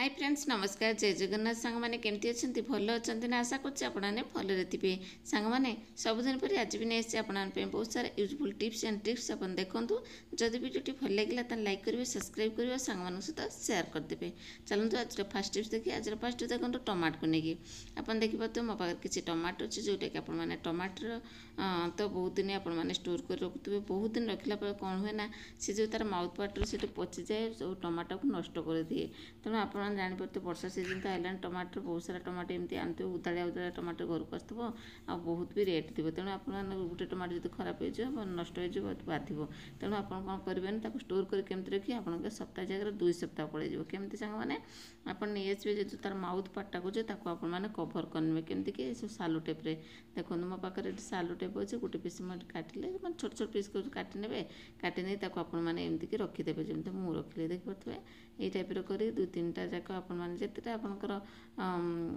Hi friends नमस्कार जय जगन्नाथ सांग मैंने केमती अच्छा भल अच्छा ना आशा करें भलि थे सांग मैंने सबुदिन पर आज भी नहीं आपे बहुत सारा यूजफुल टिप्स एंड ट्रिक्स आप देखूँ जदि वीडियो भल लगे तो लाइक करेंगे सब्सक्राइब करेंगे सांग सहित सेयार करदे। चलते आज फास्ट टिप्स देखिए। आज फास्ट देखो टमाटो को लेकिन आप देखिए मो पाखे किसी टमाटो अच्छे जोटा कि आपने टमाटर तो बहुत दिन आपने स्टोर कर रखुवे बहुत दिन रखला कौन हुए ना सी जो तार माउथ पार्ट से पचि जाए सब टमाटो को नष्ट कर दिए। तेणु आप जापर वर्षा सीजन तो है टमाटर बहुत सारा टमाटो एमती आनते उदाड़िया उदाड़िया टमाटो घर को आसो आ बहुत भी रेट थी। तेणु आप गोटे टमाटो जो खराब हो नष्ट हो बाधिव। तेणु आप कौन करेंगे स्टोर करके रखिए आप सप्ताह जगह 2 सप्ताह पड़े केमती सांग मैंने आप नहीं आसवे जो तार माउथ पार्टा को आपने कभर करेंगे केमती कि सालो टेप्रे देखो मो पाखे सालो टेप अच्छे गोटे पीस काटिले छोट छोट पीस काटि ने काटि नहीं आपने रखीदे जमी मुझे रखिले देखिए ये टाइप कर 2-3टा जाक आपते आपंकर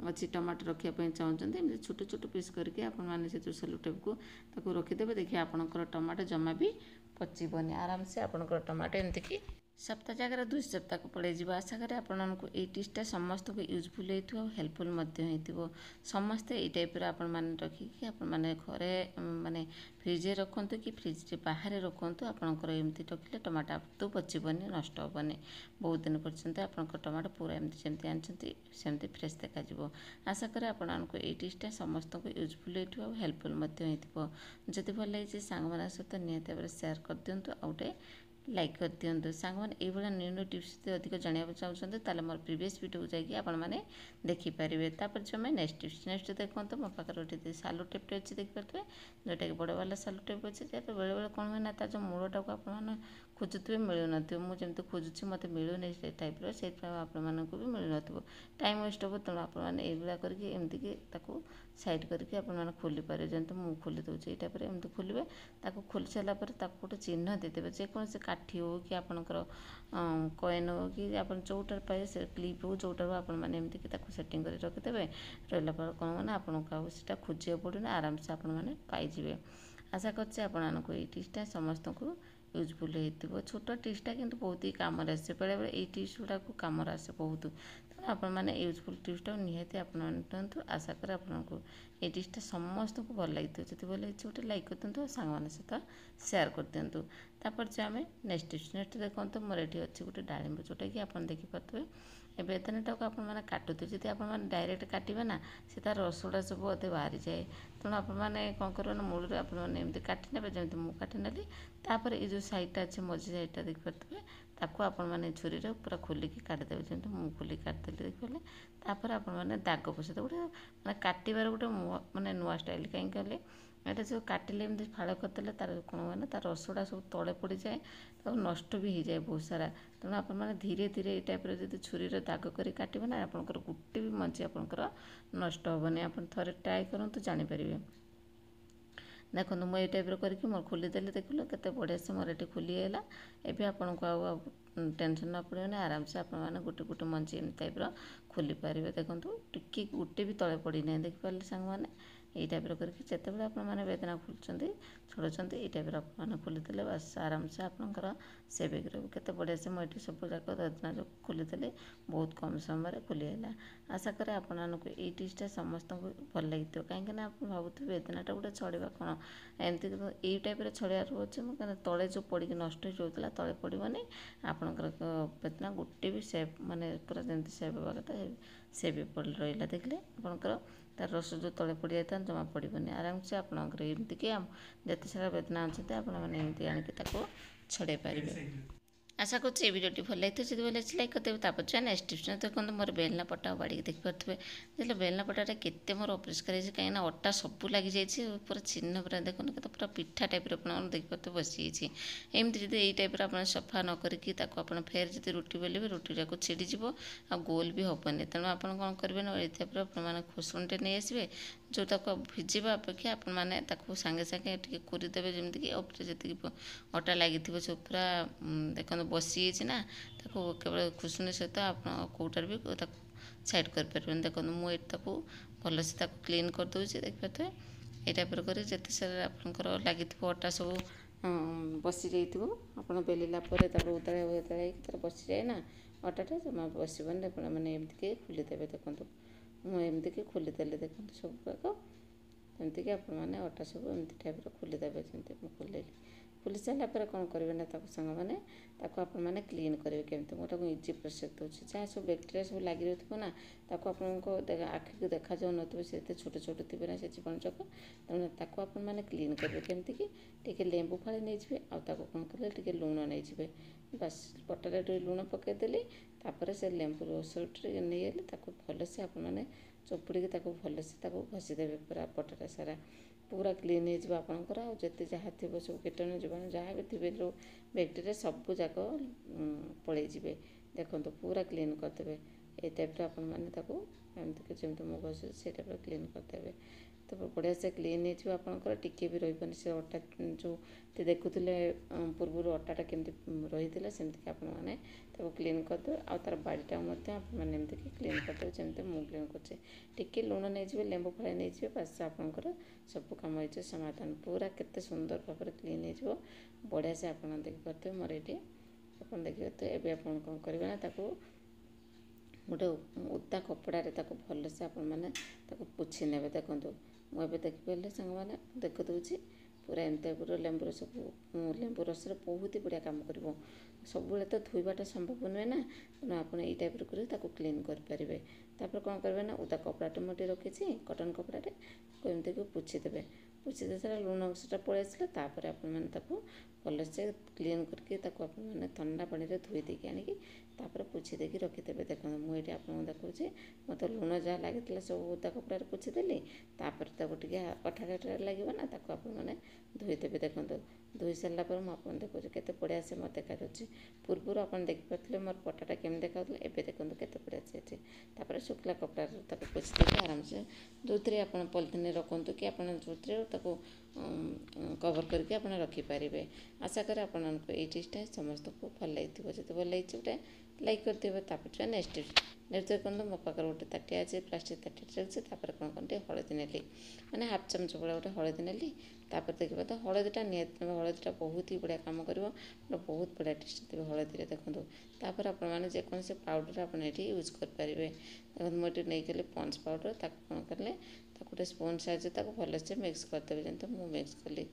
अच्छी टमाटो रखापी चाहते छोट छोट पीस करके आपने सेलो टेप को रखीदे देखिए आपंकर टमाटो जमा भी पचीबनी आराम से आपंकर टमाटो एमती सप्ताह जगह 2 सप्ताह को पड़े आशा करें आपको ये टिप्सटा समस्त को यूजफुल हो हेल्पफुल समस्ते ये टाइप रखिकी आपने घरे माने फ्रिज रखु कि फ्रिज बाहर रखु आपंकर एमती रखिले टमाटो तो पचीबनी नष्ट हेनी बहुत दिन पर्यंत आप टमाटो पूरा एमती जमी आनी सेमती फ्रेश देखा। आशा करें आपको ये टिप्सटा समस्त को यूजफुल हो हेल्पफुल जदि भल लगे सांग सहित निहत भाव सेयार कर दिंतु आउटे लाइक कर दिंतु सांग मैंने ये न्यू न्यू टिप्स अधिक जानवा चाहते तेल मोर प्रीवियस वीडियो को जाकि आपने देखिपारे। तापर जो मैं नेक्स्ट देखो मो पाखे गोटे सालो टेप्टे अच्छी देखिए जोटा कि बड़ वाला सालो टेप अच्छे बेले बेले कौन हुए ना तार जो मूलटा को आप खोजुवे मिलून मुझे खोजुची मत मिलूनी से टाइप से आपको भी मिल न टाइम वेस्ट हे। तेणु आपने ये करके सैड करके आपने खोली पारे जमी मुझे खोली दूसरी टाइप एमती खोलेंगे खोली सारा गोटे चिन्ह देदेवे जेकोसी काठी हो कि आपंकर कॉइन हो कि आप जोटार पाए से क्लिप हो जोटार आपमती सेटिंग कर रखिदे रहा कौन होना आपको खोजा पड़े आराम से आपने पाइबे। आशा करको ये टिप्सटा समस्त को यूजफुल हो छोट टिप्सटा कि बहुत ही कम आसे बेले बेले ये टिप्स गुड़ा कम आसे बहुत तेणु आपने यूजफुल टिप्सटा निहती आपतु आशा कर आपको ये टिप्सटा समस्त को भल लगी जब भल लगी गोटे लाइक कर दिंतु सांग सहित सेयार कर दिंतु। तापर जो आम नेक्स्ट देखो मोर ये अच्छी गोटे डालिंब जोटा कि आप देखिपे ए बेदनाटा को आपने काटुते जब आप डायरेक्ट काटे ना से तार रसगुड़ा सब अधे बाहरी जाए। तेणु आपने कौन करेंगे ना मूल आपने काटि ने जमी मुझे काटि नेली तापर ये जो साइडटा अच्छे मझी साइडटा देखिपे आपने छुरी पूरा खोलिकी काटिदेवे जमी मुझे खोलिक काटिदेली देखिए। तापर आपने दाग पोषे गोटे मैं काटार गोटे मानने नुआ स्टाइल कहीं कले ये जो काटिले एमती फाड़ करदे तार कौन हुए ना तार रसगुड़ा सब तले पड़ जाए तो नष्ट भी हो जाए बहुत सारा। तेणु आपने धीरे धीरे ये टाइप जो छुरी दाग कर काटे ना आपंकर गोटे भी मझी आपंकर नष्ट हेनी आप थे ट्राए करूँ जापर। देखो मुझे ये टाइप करके मोर खोलीदेली देखिल के बढ़िया से मोर ये खोलीगला एवं आपको टेंशन न पड़े आराम से आपने गोटे गोटे मंजी एम टाइप खोली पारे। देखो टिके गोटे भी तले पड़ी ना देखिपारे सांग मैंने ये टाइप करके जिते आपने बेदना खोलुँच छोड़ुंट ये टाइप आपने खोलीदे बस आराम से आपंकर सेविंग के बढ़िया से मुझे सब जाक बेदना जो खोलीदेली बहुत कम समय खोलीगला। आशा करें आपको ये टिप्सटा समस्त को भल लगी कहीं आप भावुथे बेदनाटा गोटे छड़ा कौन एमती ये टाइप छड़ार अच्छे मुझे तले जो पड़ी नष्ट होता तले पड़ोनी आपंकर बेदना गोटे भी सेप माने पूरा जमी सेप हाँ कथा से भी पड़ रहा देखिले आपंकर तार रस जो तले पड़ जाता जमा पड़ोनी आराम से आपंकर एमती कि जिते सारा बेदना अच्छे आपने एमती आणिक छड़े पारे। आशा करें वीडियो भल लगी जब भल लाइक करदेवे। तापर जो नेक्स्ट टिप्स देखो मोर बेलना पटा बाड़ी देखिपे जो बेलना पटाटा केते मोर अपरिष्कार है कहीं अटा सब लगी जाए पूरा चिन्ह पूरा देखो ना पूरा पिठा टाइप देखिपे बसी एमती जब यही टाइप आप सफा न करके फेर जब रुटी बेलिए रुटीटा को छिड़ीज आ गोल भी हेनी। तेणु आप कौन करेंगे ना ये आपने खोसणीटे नहीं आसवे जोटा भिजवा अपेक्षा आपने सागे सागे टे कोरीदेवे जमीक जी अटा लगी सब पूरा देखो बसी ना केवल खुशुनी सहित आप कौटार भी साइड कर देखो मुझे भल से क्लीन कर दूसरी देखिए ये टाइप कर जिते सारा आपंकर लगी अटा सब बसी जाइए आप बेलिला उदाड़ा उदाड़ा बसी जाए ना ଅଟାଟା ଜମା ବସିବନି। ଆପଣ ମାନେ ଏମିତିକି ଖୋଲିଦେବେ। ଦେଖନ୍ତୁ ମୁଁ ଏମିତିକି ଖୋଲିଦେଲି। ଦେଖନ୍ତୁ ସବୁ ଯାକ ଏମିତିକି ଆପଣମାନେ ଅଟା ସବୁ ଏମିତି ଟାଇପ୍ର ଖୋଲିଦେବେ। ଯେମିତି ମୁଁ ଖୋଲିଲି। ଖୋଲି ସାରିଲା ପରେ କ'ଣ କରିବେ ନା ତାକୁ ସାଙ୍ଗମାନେ ତାକୁ ଆପଣମାନେ କ୍ଲିନ୍ କରିବେ କେମିତି। ମୁଁ ତାକୁ ଇଜି ପ୍ରୋସେସ୍ ଦେଉଛି। ଯାହା ସବୁ ବ୍ୟାକ୍ଟେରିଆ ସବୁ ଲାଗି ରହିଥିବ ନା ତାକୁ ଆପଣଙ୍କ ଆଖିକୁ ଦେଖାଯାଉନଥିବ, ସେ ଏତେ ଛୋଟ ଛୋଟ ଥିବେ ନା ସେ ଜୀବାଣୁ ଯାକ। ତେଣୁ ତାକୁ ଆପଣମାନେ କ୍ଲିନ୍ କରିବେ କେମିତିକି ଟିକେ ଲେମ୍ବୁ ଫାଳେ ନେଇଯିବେ, ଆଉ ତାକୁ କ'ଣ କଲେ ଟିକେ ଲୁଣ ନେଇଯିବେ। ବାସ୍ ପଟାରେ ଟିକେ ଲୁଣ ପକାଇଦେଲି। ତାପରେ ସେ ଲେମ୍ବୁ ରସ ଟିକେ ନେଇଗଲି, ତାକୁ ଭଲସେ ଆପଣମାନେ ଚୋପୁଡ଼ିକି ତାକୁ ଭଲସେ ତାକୁ ଘଷିଦେବେ ପୁରା ପଟାଟା ସାରା। ପୁରା କ୍ଲିନ୍ ହେଇଯିବ ଆପଣଙ୍କର। ଆଉ ଯେତେ ଯାହା ଥିବ ସବୁ କୀଟାଣୁ ଜୀବାଣୁ ଯାହା ବି ଥିବେ ଯେଉଁ ବ୍ୟାକ୍ଟେରିଆ ସବୁ ଯାକ ପଳେଇଯିବେ। ଦେଖନ୍ତୁ ପୁରା କ୍ଲିନ୍ କରିଦେବେ। ଏଇ ଟାଇପ୍ର ଆପଣମାନେ ତାକୁ ଏମିତିକି ଯେମିତି ମୁଁ ଘଷୁଛି ସେଇ ଟାଇପ୍ର କ୍ଲିନ୍ କରିଦେବେ। ତାପରେ ବଢ଼ିଆ ସେ କ୍ଲିନ୍ ହେଇଯିବ ଆପଣଙ୍କର। ଟିକେ ବି ରହିବନି ସେ ଅଟା ଯେଉଁ ଦେଖୁଥିଲେ ପୂର୍ବରୁ ଅଟାଟା କେମିତି ରହିଥିଲା, ସେମିତିକି ଆପଣମାନେ ତାକୁ କ୍ଲିନ୍ କରିଦେବେ। ଆଉ ତା'ର ବାଡ଼ିଟା ମଧ୍ୟ ଆପଣମାନେ ଏମିତିକି କ୍ଲିନ୍ କରିଦେବେ ଯେମିତି ମୁଁ କ୍ଲିନ୍ କରୁଛି। ଟିକେ ଲୁଣ ନେଇଯିବେ, ଲେମ୍ବୁ ଫାଳେ ନେଇଯିବେ, ବାସ୍ ଆପଣଙ୍କର ସବୁ କାମ ହେଇଯିବ ସମାଧାନ। ପୁରା କେତେ ସୁନ୍ଦର ଭାବରେ କ୍ଲିନ୍ ହେଇଯିବ। ବଢ଼ିଆ ସେ ଆପଣ ଦେଖିପାରୁଥିବେ ମୋର ଏଇଠି ଆପଣ ଦେଖିପାରୁଥିବେ। ଏବେ ଆପଣ କ'ଣ କରିବେ ନା ତାକୁ ଗୋଟେ ଓଦା କପଡ଼ାରେ ତାକୁ ଭଲସେ ଆପଣମାନେ ତାକୁ ପୋଛି ନେବେ। ଦେଖନ୍ତୁ ମୁଁ ଏବେ ଦେଖିପାରିଲେ ସାଙ୍ଗମାନେ ଦେଖିଦେଉଛି। ପୁରା ଏମିତି ପୁରା ଲେମ୍ବୁ ରସରେ ବହୁତ ବଢ଼ିଆ କାମ କରିବ। ସବୁବେଳେ ତ ଧୋଇବାଟା ସମ୍ଭବ ନୁହେଁ ନା, ତେଣୁ ଆପଣ ଏଇ ଟାଇପ୍ର କରି ତାକୁ କ୍ଲିନ୍ କରିପାରିବେ। ତାପରେ କ'ଣ କରିବେ ନା ଓଦା କପଡ଼ାଟେ ମୁଁ ଟିକେ ରଖିଛି, କଟନ୍ କପଡ଼ାଟେ, ତାକୁ ଏମିତିକି ପୋଛିଦେବେ। ପୋଛି ଦେଇ ସାରା ଲୁଣ ଅଂଶଟା ପଳେଇ ଆସିଲା। ତାପରେ ଆପଣମାନେ ତାକୁ ଭଲସେ କ୍ଲିନ୍ କରିକି ତାକୁ ଆପଣମାନେ ଥଣ୍ଡା ପାଣିରେ ଧୋଇ ଦେଇକି ଆଣିକି ତାପରେ ପୋଛି ଦେଇକି ରଖିଦେବେ। ଦେଖନ୍ତୁ ମୁଁ ଏଇଠି ଆପଣଙ୍କୁ ଦେଖାଉଛି। ମୋତେ ଲୁଣ ଯାହା ଲାଗିଥିଲା ସବୁ ଓଦା କପଡ଼ାରେ ପୋଛିଦେଲି। ତାପରେ ତାକୁ ଟିକେ ଅଠାଳିଆ ଲାଗିବ ନା, ତାକୁ ଆପଣମାନେ ଧୋଇଦେବେ। ଦେଖନ୍ତୁ ଧୋଇ ସାରିଲା ପରେ ମୁଁ ଆପଣଙ୍କୁ ଦେଖାଉଛି କେତେ ବଢ଼ିଆ ସେ ମୋତେ ଦେଖାଯାଉଛି। ପୂର୍ବରୁ ଆପଣ ଦେଖିପାରୁଥିଲେ ମୋର ପଟାଟା କେମିତି ଦେଖାଯାଉଥିଲା, ଏବେ ଦେଖନ୍ତୁ କେତେ ବଢ଼ିଆ ସେ ଅଛି। ତାପରେ ଶୁଖିଲା କପଡ଼ାରେ ତାକୁ ପୋଛି ଦେଇକି ଆରାମସେ ଯେଉଁଥିରେ ଆପଣ ପଲିଥିନରେ ରଖନ୍ତୁ କି ଆପଣ ଯେଉଁଥିରେ ତାକୁ କଭର୍ କରିକି ଆପଣ ରଖିପାରିବେ। ଆଶା କରେ ଆପଣଙ୍କୁ ଏଇ ଟିପ୍ସଟା ସମସ୍ତଙ୍କୁ ଭଲ ଲାଗିଥିବ। ଯଦି ଭଲ ଲାଗିଛି ଗୋଟେ ଲାଇକ୍ କରିଦେବେ। ତାପରେ ଯିବା ନେକ୍ସଟ ଟିପ୍ସ। ନେକ୍ସଟ ଦେଖନ୍ତୁ ମୋ ପାଖରେ ଗୋଟେ ତାଟିଆ ଅଛି, ପ୍ଲାଷ୍ଟିକ୍ ତାଟିଆଟେ ଅଛି। ତାପରେ କ'ଣ କଲି ଟିକେ ହଳଦୀ ନେଲି, ମାନେ ହାଫ୍ ଚାମଚ ଭଳିଆ ଗୋଟେ ହଳଦୀ ନେଲି। ତାପରେ ଦେଖିବା ତ ହଳଦୀଟା ନିହାତି ନେବେ। ହଳଦୀଟା ବହୁତ ହି ବଢ଼ିଆ କାମ କରିବ, ବହୁତ ବଢ଼ିଆ ଟେଷ୍ଟ ଦେବେ ହଳଦୀରେ। ଦେଖନ୍ତୁ ତାପରେ ଆପଣମାନେ ଯେକୌଣସି ପାଉଡ଼ର ଆପଣ ଏଠି ୟୁଜ୍ କରିପାରିବେ। ଦେଖନ୍ତୁ ମୁଁ ଏଠି ନେଇଗଲି ପଣ୍ଡସ୍ ପାଉଡ଼ର। ତାକୁ କ'ଣ କଲେ ତାକୁ ଗୋଟେ ସ୍ପୁନ୍ ସାହାଯ୍ୟରେ ତାକୁ ଭଲସେ ମିକ୍ସ କରିଦେବେ, ଯେମିତି ମୁଁ ମିକ୍ସ କଲି।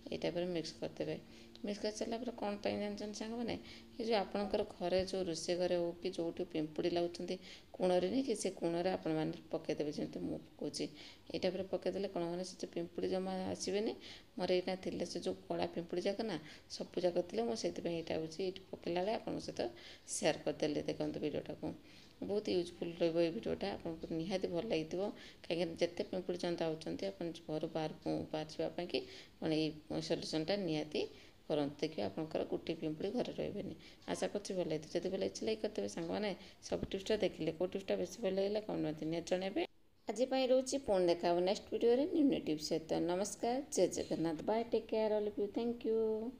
ଏଇ ଟାଇପ୍ରେ ମିକ୍ସ କରିଦେବେ। ମିକ୍ସ କରିସାରିଲା ପରେ କ'ଣ ପାଇଁ ଜାଣିଛନ୍ତି ସାଙ୍ଗମାନେ, ଏ ଯେଉଁ ଆପଣଙ୍କର ଘରେ ଯେଉଁ ରୋଷେଇ ଘରେ ହେଉ କି ଯେଉଁଠି ପିମ୍ପୁଡ଼ି ଲାଗୁଛନ୍ତି କୋଣରେ ନେଇକି ସେ କୋଣରେ ଆପଣମାନେ ପକାଇଦେବେ, ଯେମିତି ମୁଁ ପକାଉଛି। ଏଇ ଟାଇପ୍ରେ ପକାଇଦେଲେ କ'ଣ ମାନେ ସେ ଯେଉଁ ପିମ୍ପୁଡ଼ି ଜମା ଆସିବେନି। ମୋର ଏଇଟା ଥିଲେ ସେ ଯେଉଁ କଳା ପିମ୍ପୁଡ଼ି ଯାକ ନା ସବୁ ଯାକ ଥିଲେ। ମୁଁ ସେଥିପାଇଁ ଏଇଟା ହେଉଛି ଏଇଠି ପକାଇଲା ବେଳେ ଆପଣଙ୍କ ସହିତ ସେୟାର କରିଦେଲି। ଦେଖନ୍ତୁ ଭିଡ଼ିଓଟାକୁ ବହୁତ ୟୁଜଫୁଲ୍ ରହିବ। ଏଇ ଭିଡ଼ିଓଟା ଆପଣଙ୍କୁ ନିହାତି ଭଲ ଲାଗିଥିବ। କାହିଁକିନା ଯେତେ ପିମ୍ପୁଡ଼ି ଜନ୍ଦା ହେଉଛନ୍ତି ଆପଣ ଘରୁ ବାହାରିବା ପାଇଁକି ଆପଣ ଏଇ ସଲ୍ୟୁସନ୍ଟା ନିହାତି କରନ୍ତୁ। ଦେଖିବେ ଆପଣଙ୍କର ଗୋଟିଏ ପିମ୍ପୁଡ଼ି ଘରେ ରହିବେନି। ଆଶା କରୁଛି ଭଲ ଲାଗିଥିବ। ଯଦି ଭଲ ଲାଗିଛି ଲାଇକ୍ କରିଦେବେ ସାଙ୍ଗମାନେ। ସବୁ ଟିପ୍ସଟା ଦେଖିଲେ କେଉଁ ଟିପ୍ସଟା ବେଶୀ ଭଲ ଲାଗିଲା କମେଣ୍ଟ ନିହାତି ଜଣାଇବେ। ଆଜି ପାଇଁ ରହୁଛି, ପୁଣି ଦେଖା ହେବ ନେକ୍ସଟ ଭିଡ଼ିଓରେ ନ୍ୟୁ ନ୍ୟୁ ଟିପ୍ସ ସହିତ। ନମସ୍କାର, ଜୟ Jagannath, bye, take care all of you, thank you.